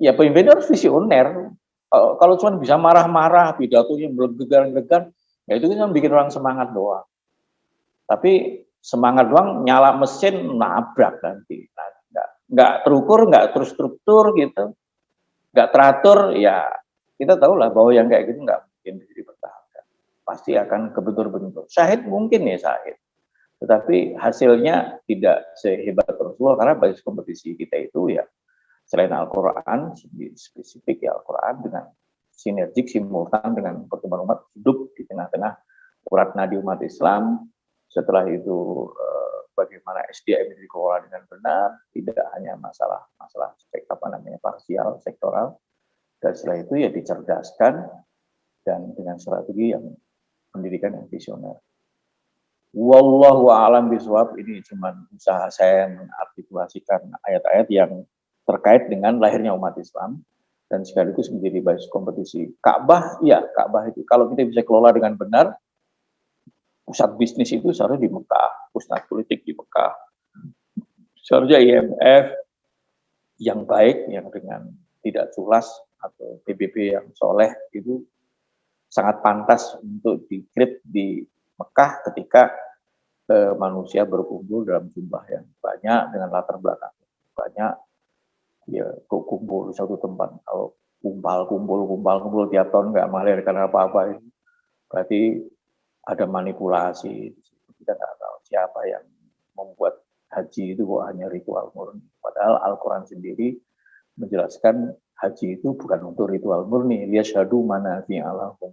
ya pemimpin harus visioner. Kalau cuma bisa marah-marah, pidatonya bergegar-gegar, ya itu kan bikin orang semangat doang. Tapi semangat doang, nyala mesin, nabrak nanti. Nggak terukur, nggak terstruktur gitu, nggak teratur, ya kita tahu lah bahwa yang kayak gitu nggak mungkin bisa dipertahankan. Pasti akan kebentur-bentur. Syahid mungkin ya syahid. Tetapi hasilnya tidak sehebat Rasulullah, karena basis kompetisi kita itu ya selain Al-Quran, spesifik ya Al-Quran dengan sinergik, simultan dengan pertemuan umat hidup di tengah-tengah urat nadi umat Islam. Setelah itu bagaimana SDM ini dikelola dengan benar, tidak hanya masalah parsial, sektoral, dan setelah itu ya dicerdaskan dan dengan strategi yang pendidikan yang visioner. Wallahu a'lam bishawab. Ini cuma usaha saya mengartikulasikan ayat-ayat yang terkait dengan lahirnya umat Islam dan sekaligus menjadi basis kompetisi. Ka'bah, ya Ka'bah itu kalau kita bisa kelola dengan benar, pusat bisnis itu seharusnya di Mekah, pusat politik di Mekah, seharusnya IMF yang baik, yang dengan tidak culas, atau PBB yang soleh itu sangat pantas untuk di-create di Mekah ketika manusia berkumpul dalam jumlah yang banyak dengan latar belakang banyak, ya kumpul di satu tempat. Kalau kumpul tiap tahun nggak melahirkan apa-apa, itu berarti ada manipulasi. Kita nggak tahu siapa yang membuat haji itu kok hanya ritual murni. Padahal Al-Quran sendiri menjelaskan haji itu bukan untuk ritual murni. Liyashhadu manafi'a lahum,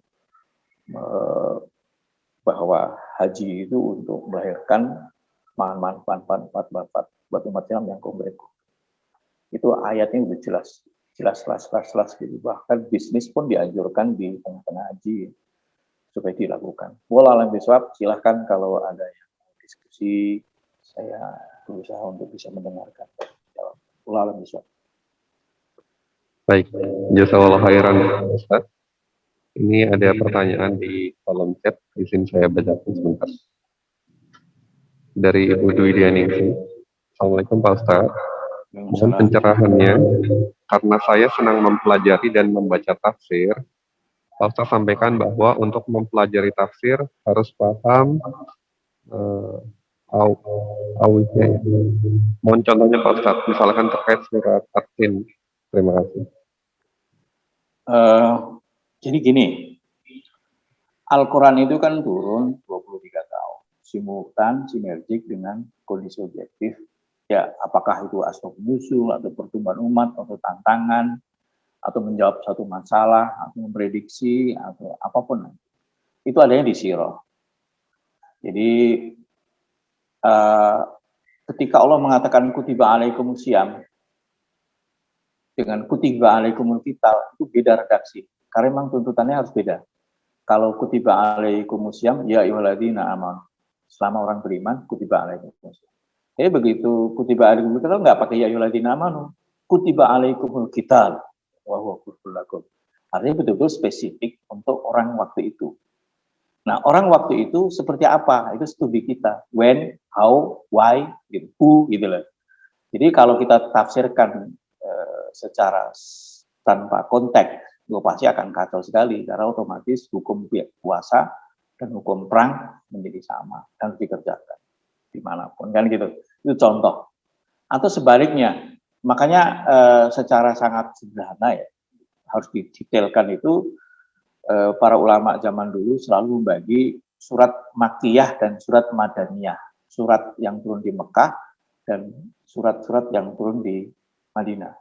bahwa haji itu untuk melahirkan manfaat buat umat Islam yang konkret. Itu ayatnya udah jelas gitu. Bahkan bisnis pun dianjurkan di tengah-tengah haji supaya dilakukan. Wallahu a'lam bishawab. Silahkan kalau ada yang mau diskusi, saya berusaha untuk bisa mendengarkan. Wallahu a'lam bishawab. Baik, jazakallahu khairan Ustaz. Ini ada pertanyaan di kolom chat, izin saya bacakan sebentar. Dari Ibu Dwi Dianingsi. Assalamualaikum Pak Ustaz. Mohon pencerahannya, karena saya senang mempelajari dan membaca tafsir. Pak Ustaz sampaikan bahwa untuk mempelajari tafsir harus paham awalnya. Mohon contohnya Pak Ustaz, misalkan terkait surat At-Tin. Terima kasih. Jadi gini, Al-Quran itu kan turun 23 tahun, simultan, sinergik dengan kondisi objektif. Ya, apakah itu asbab nuzul atau pertumbuhan umat atau tantangan atau menjawab satu masalah atau memprediksi atau apapun, itu adanya di sirah. Jadi ketika Allah mengatakan kutiba alaikumusiyam dengan kutiba alaikumul qital, itu beda redaksi karena memang tuntutannya harus beda. Kalau kutiba alaikumusiyam, ya ayyuhalladzina amanu, selama orang beriman kutiba alaikumusiyam. Jadi begitu kutiba alaikumul qital nggak pakai ya ayyuhalladzina amanu, kutiba alaikumul qital wa huwa kurhul lakum. Artinya betul-betul spesifik untuk orang waktu itu. Nah, orang waktu itu seperti apa? Itu studi kita. When, how, why, gitu, who, gitu loh. Jadi kalau kita tafsirkan secara tanpa konteks, itu pasti akan kacau sekali. Karena otomatis hukum puasa dan hukum perang menjadi sama dan dikerjakan dimanapun, kan gitu. Itu contoh. Atau sebaliknya, makanya secara sangat sederhana ya, harus didetailkan itu. Para ulama zaman dulu selalu membagi surat Makkiyah dan surat Madaniyah, surat yang turun di Mekah dan surat-surat yang turun di Madinah.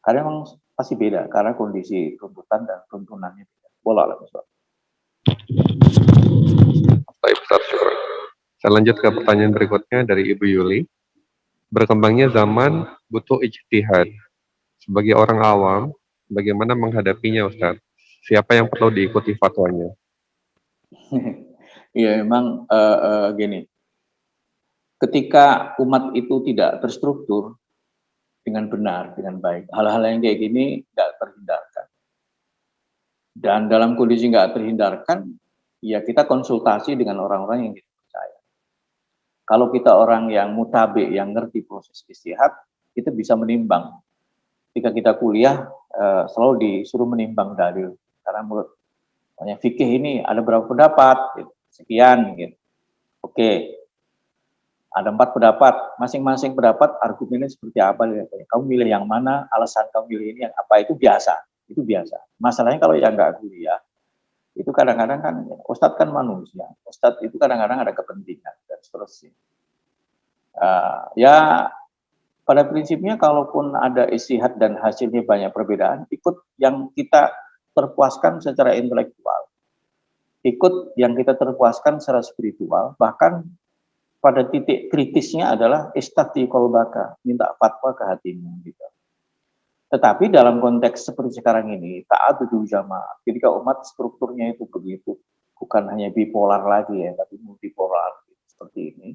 Karena memang pasti beda karena kondisi tuntutan dan tuntunannya beda. Wallahu a'lam bishawab. Baik, Ustaz, syukur. Saya lanjut ke pertanyaan berikutnya dari Ibu Yuli. Berkembangnya zaman butuh ijtihad. Sebagai orang awam, bagaimana menghadapinya, Ustaz? Siapa yang perlu diikuti fatwanya? Ya memang gini, ketika umat itu tidak terstruktur dengan benar, dengan baik, hal-hal yang kayak gini tidak terhindarkan. Dan dalam kondisi nggak terhindarkan, ya kita konsultasi dengan orang-orang yang kita percaya. Kalau kita orang yang mutabik, yang ngerti proses istihad, kita bisa menimbang. Ketika kita kuliah, selalu disuruh menimbang dalil. Karena menurut fikih ini ada berapa pendapat, gitu. Sekian, gitu. Oke, ada 4 pendapat, masing-masing pendapat argumennya seperti apa? Kamu milih yang mana? Alasan kamu milih ini yang apa? Itu biasa, itu biasa. Masalahnya kalau yang nggak kuliah, itu kadang-kadang kan Ustadz kan manusia, Ustadz itu kadang-kadang ada kepentingan dan seterusnya. Ya pada prinsipnya kalaupun ada istihad dan hasilnya banyak perbedaan, ikut yang kita terpuaskan secara intelektual, ikut yang kita terpuaskan secara spiritual, bahkan pada titik kritisnya adalah istafti qalbaka, minta fatwa ke hatimu gitu. Tetapi dalam konteks seperti sekarang ini, ta'addudul jamaah, ketika umat strukturnya itu begitu, bukan hanya bipolar lagi ya, tapi multipolar seperti ini.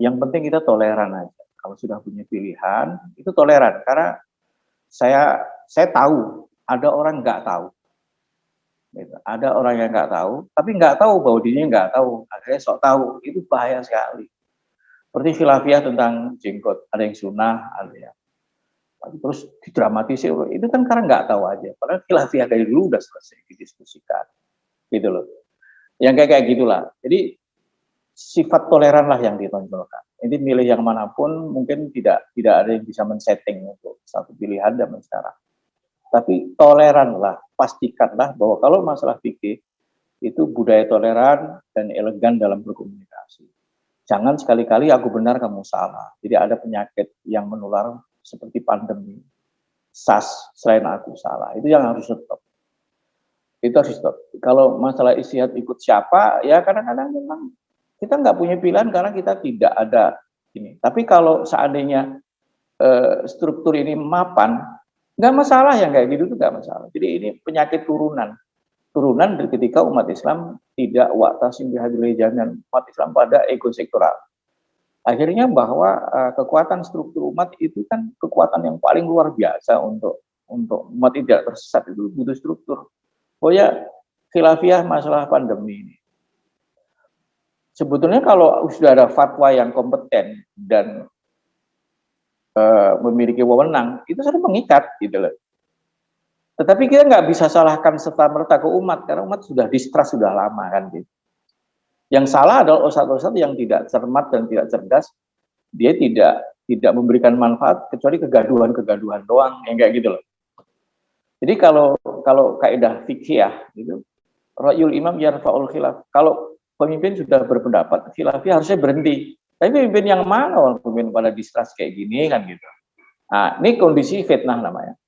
Yang penting kita toleran aja. Kalau sudah punya pilihan, itu toleran. Karena saya tahu, ada orang nggak tahu. Gitu. Ada orang yang nggak tahu, tapi nggak tahu bahwa dirinya nggak tahu. Akhirnya sok tahu, itu bahaya sekali. Seperti khilafiyah tentang jenggot, ada yang sunnah, ada yang terus didramatisir, itu kan karena nggak tahu aja. Padahal khilafiyah dari dulu udah selesai didiskusikan, gitu loh. Yang kayak gitulah. Jadi sifat toleran lah yang ditonjolkan. Ini milih yang manapun mungkin tidak ada yang bisa men-setting untuk satu pilihan zaman sekarang. Tapi toleranlah, pastikanlah bahwa kalau masalah fikih itu budaya toleran dan elegan dalam berkomunikasi. Jangan sekali-kali aku benar kamu salah. Jadi ada penyakit yang menular seperti pandemi, SARS, selain aku salah. Itu yang harus stop. Itu harus stop. Kalau masalah istihad ikut siapa, ya kadang-kadang memang kita nggak punya pilihan karena kita tidak ada ini. Tapi kalau seandainya struktur ini mapan, nggak masalah yang kayak gitu tuh nggak masalah. Jadi ini penyakit turunan dari ketika umat Islam tidak wa'tasim bihadil jami'an, umat Islam pada ego sektoral. Akhirnya bahwa kekuatan struktur umat itu kan kekuatan yang paling luar biasa untuk umat tidak tersesat, itu butuh struktur. Oh ya, khilafiyah masalah pandemi ini. Sebetulnya kalau sudah ada fatwa yang kompeten dan memiliki wewenang, itu sudah mengikat gitu loh. Tetapi kita nggak bisa salahkan serta-merta ke umat, karena umat sudah distrust sudah lama kan gitu. Yang salah adalah ustadz-ustadz yang tidak cermat dan tidak cerdas, dia tidak memberikan manfaat kecuali kegaduhan doang, yang kayak gitu loh. Jadi kalau kaidah fikih gitu, ra'yul imam yarfa'ul khilaf. Kalau pemimpin sudah berpendapat, khilafiyah harusnya berhenti. Tapi pemimpin yang mana pemimpin pada distrust kayak gini kan gitu. Nah, ini kondisi fitnah namanya.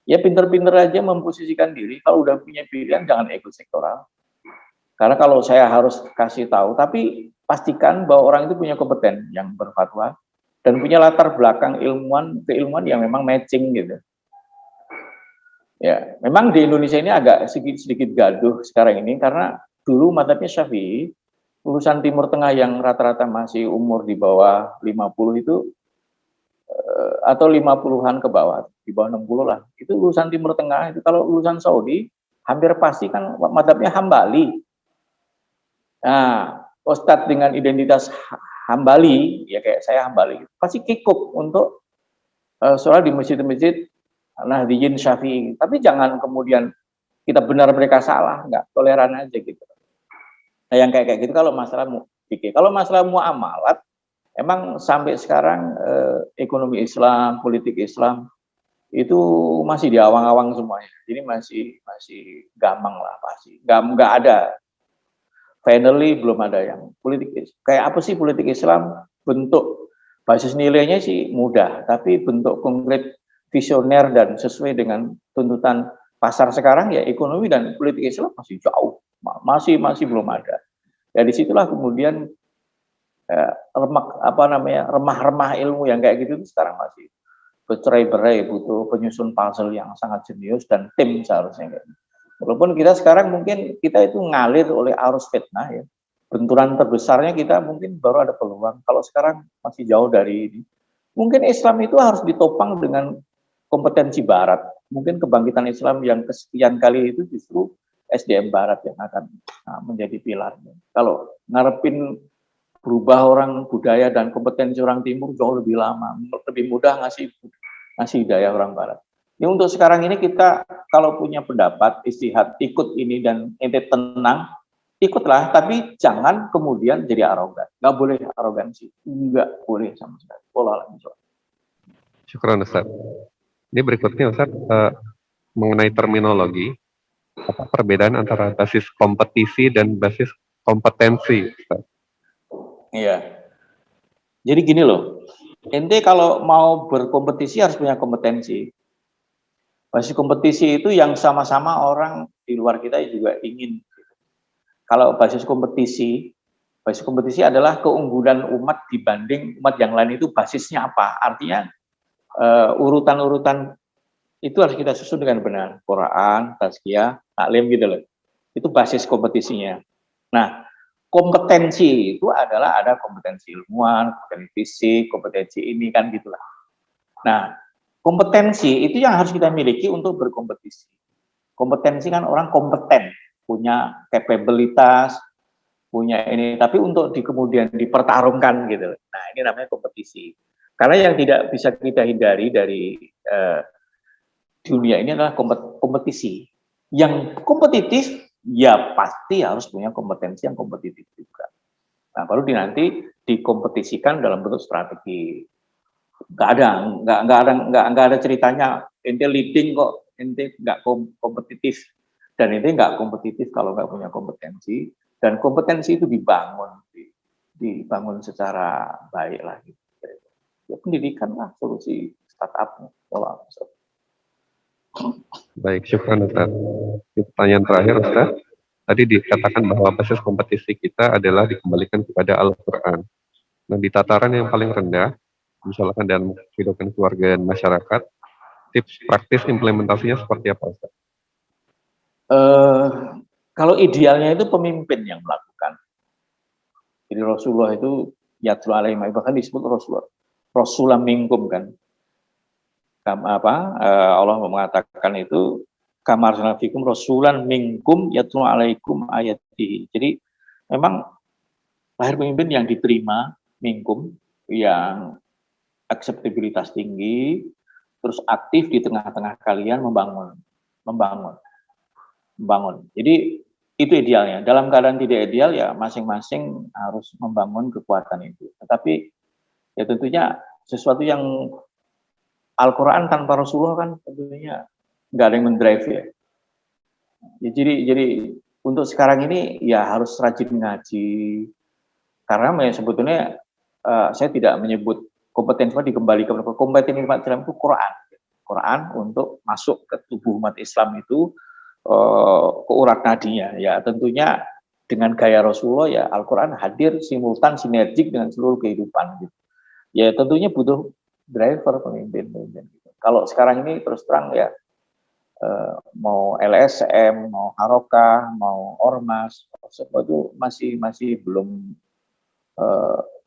Ya pinter-pinter aja memposisikan diri, kalau udah punya pilihan jangan ego sektoral. Karena kalau saya harus kasih tahu, tapi pastikan bahwa orang itu punya kompeten yang berfatwa dan punya latar belakang keilmuan yang memang matching gitu. Ya, memang di Indonesia ini agak sedikit gaduh sekarang ini karena dulu mazhabnya Syafi'i, lulusan Timur Tengah yang rata-rata masih umur di bawah 50 itu atau 50-an ke bawah, di bawah 60 lah. Itu lulusan Timur Tengah, itu kalau lulusan Saudi hampir pasti kan mazhabnya Hambali. Nah, ustadz dengan identitas Hambali, ya kayak saya Hambali, pasti kikuk untuk sholat di masjid-masjid Nahdiyin Syafi'i. Tapi jangan kemudian kita benar mereka salah, nggak toleran aja gitu. Nah yang kayak gitu kalau masalah fikih. Kalau masalah muamalat, emang sampai sekarang ekonomi Islam, politik Islam itu masih di awang-awang semuanya. Jadi masih gampang lah pasti. Nggak ada. Finally belum ada yang politik. Kayak apa sih politik Islam? Bentuk basis nilainya sih mudah, tapi bentuk konkret visioner dan sesuai dengan tuntutan pasar sekarang ya ekonomi dan politik Islam masih jauh, masih belum ada. Ya disitulah kemudian remah-remah ilmu yang kayak gitu itu sekarang masih bercerai-berai, butuh penyusun puzzle yang sangat jenius dan tim seharusnya kayak gitu. Walaupun kita sekarang mungkin kita itu ngalir oleh arus fitnah ya. Benturan terbesarnya kita mungkin baru ada peluang. Kalau sekarang masih jauh dari ini. Mungkin Islam itu harus ditopang dengan kompetensi Barat. Mungkin kebangkitan Islam yang kesekian kali itu justru SDM Barat yang akan menjadi pilarnya. Kalau ngarepin berubah orang budaya dan kompetensi orang Timur jauh lebih lama, lebih mudah ngasih hidayah orang Barat. Ya untuk sekarang ini kita kalau punya pendapat istihad ikut ini dan ente tenang, ikutlah, tapi jangan kemudian jadi arogan. Nggak boleh arogansi, nggak boleh sama sekali. Pola Syukran Ustaz. Ini berikutnya Ustaz, mengenai terminologi, apa perbedaan antara basis kompetisi dan basis kompetensi Ustaz? Iya. Jadi gini loh, ente kalau mau berkompetisi harus punya kompetensi. Basis kompetisi itu yang sama-sama orang di luar kita juga ingin. Kalau basis kompetisi adalah keunggulan umat dibanding umat yang lain itu basisnya apa? Artinya urutan-urutan itu harus kita susun dengan benar. Quran, tazkiyah, taklim gitu loh. Itu basis kompetisinya. Nah, kompetensi itu adalah ada kompetensi ilmuwan, kompetensi fisik, kompetensi ini kan gitulah. Nah, kompetensi itu yang harus kita miliki untuk berkompetisi. Kompetensi kan orang kompeten, punya kapabilitas, punya ini, tapi untuk kemudian dipertarungkan gitu. Nah, ini namanya kompetisi. Karena yang tidak bisa kita hindari dari dunia ini adalah kompetisi. Yang kompetitif, ya pasti harus punya kompetensi yang kompetitif juga. Nah, baru nanti dikompetisikan dalam bentuk strategi. Nggak ada ceritanya ente leading kok ente nggak kompetitif dan ente nggak kompetitif kalau nggak punya kompetensi, dan kompetensi itu dibangun dibangun secara baik lah gitu. Ya pendidikan lah solusi startup. Baik, syukran Ustaz. Pertanyaan terakhir Ustaz. Tadi dikatakan bahwa basis kompetisi kita adalah dikembalikan kepada Al-Quran. Nah, di tataran yang paling rendah, misalkan dalam kehidupan keluarga dan masyarakat, tips praktis implementasinya seperti apa Ustaz? Kalau idealnya itu pemimpin yang melakukan. Jadi Rasulullah itu yatlu alaihim, bahkan disebut Rasulullah minkum kan. Allah mengatakan itu kamar sanafikum rasulan minkum yatlu alaikum ayatihi. Jadi memang lahir pemimpin yang diterima minkum, yang akseptabilitas tinggi, terus aktif di tengah-tengah kalian membangun. Jadi itu idealnya. Dalam keadaan tidak ideal ya masing-masing harus membangun kekuatan itu. Tetapi ya tentunya sesuatu yang Al-Quran tanpa Rasulullah kan tentunya nggak ada yang mendrive ya. Jadi untuk sekarang ini ya harus rajin ngaji. Karena sebetulnya saya tidak menyebut kompetensi dikembalikan kepada kompetensi umat Islam itu Quran untuk masuk ke tubuh umat Islam itu ke urat nadinya. Ya tentunya dengan gaya Rasulullah ya Al-Quran hadir simultan sinergik dengan seluruh kehidupan gitu. Ya tentunya butuh driver pemimpin gitu. Kalau sekarang ini terus terang ya mau LSM, mau Harokah, mau Ormas, semua itu masih belum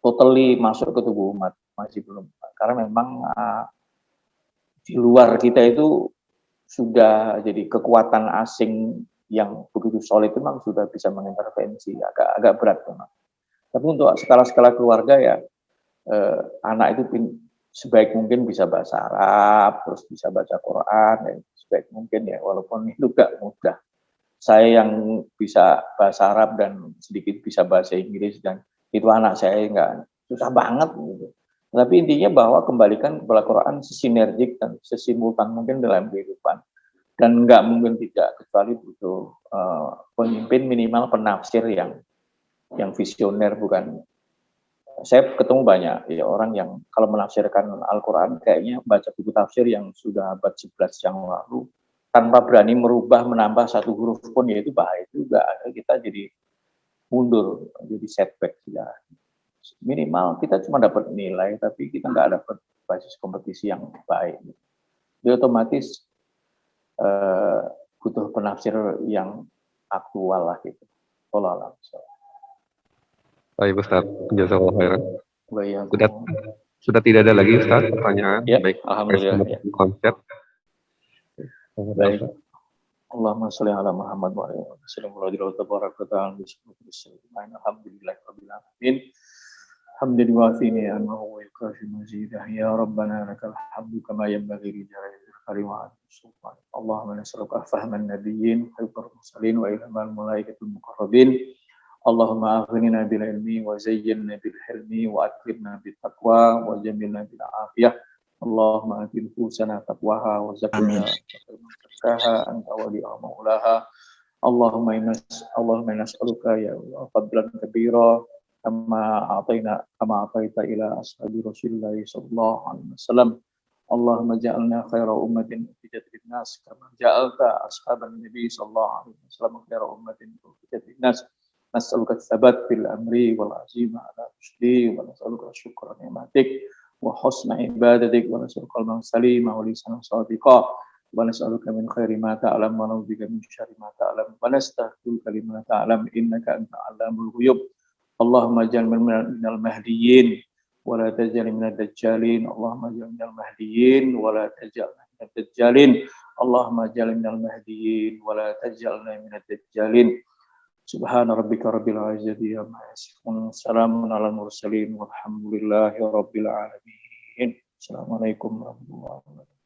totally masuk ke tubuh umat, masih belum. Karena memang di luar kita itu sudah jadi kekuatan asing yang begitu solid memang sudah bisa mengintervensi, agak berat memang. Tapi untuk skala-skala keluarga ya anak itu sebaik mungkin bisa bahasa Arab, terus bisa baca Quran, ya, sebaik mungkin ya, walaupun itu gak mudah. Saya yang bisa bahasa Arab dan sedikit bisa bahasa Inggris dan itu anak saya nggak susah banget gitu. Tapi intinya bahwa kembalikan kepada Quran sesinergik dan sesimultan mungkin dalam kehidupan dan nggak mungkin tidak kecuali butuh pemimpin minimal penafsir yang visioner bukan. Saya ketemu banyak ya orang yang kalau menafsirkan Al-Quran kayaknya baca buku tafsir yang sudah abad 11 yang lalu tanpa berani merubah menambah satu huruf pun ya itu bahaya juga. Kita jadi mundur, jadi setback ya. Minimal kita cuma dapat nilai tapi kita nggak dapat basis kompetisi yang baik. Jadi otomatis butuh penafsir yang aktual lah gitu. Allah. Baik Ustaz, jazakallahu khairan. Sudah Sudah tidak ada lagi Ustaz pertanyaan. Ya, baik. Alhamdulillah. Ya. Konsep. Baik. Allahumma sholli ala Muhammad wa ala alihi wasallam. Alhamdulillahirabbil alamin. Hamdan wa fi ni'amahu wa yukafi mazidah. Ya Rabbana lakal hamdu kama yanbaghi li jalali karim wa sultan. Allahumma nas'aluka fahman nabiyyin wa mursalin wa ilhamal malaikatil muqarrabin. Allahumma aghnina bil ilmi wa zayyinna bil hilmi wa akrimna bit taqwa wa jamilna bil afiyah. Allahumma ati nufusana taqwaha wa zakkiha zakkaha anta waliha maulaha. Allahumma nas'aluka ya Allah fadlan kabira kama ataita ila ashabi Rasulillah sallallahu alaihi wasallam. Allahumma ja'alna khaira ummatin ukhrijat lin-nas kama ja'alta ashaban nabi sallallahu alaihi wasallam khaira ummatin ukhrijat lin-nas. Nas'aluka tsabat fil amri wal azima ala rusdi wa nas'aluka syukra ni'matik wa husna ibadatik wa nas'aluka qalban salima wa lisanan sadiqa wa nas'aluka min khairi ma ta'lam wa na'udzubika min syarri ma ta'lam wa nastaghfiruka lima ta'lam innaka anta 'allamul ghuyub. Allahumma ij'alna minal mahdiyyin wa la taj'al minad dajjalin. Allahumma ij'alna minal mahdiyyin wa la taj'alna minad dajjalin. Allahumma ij'alna minal mahdiyyin wa la taj'alna minad dajjalin. Subhana rabbika rabbil izzati amma yasifun. Salamun alal mursalin walhamdulillahi rabbil alamin. Assalamualaikum warahmatullahi wabarakatuh.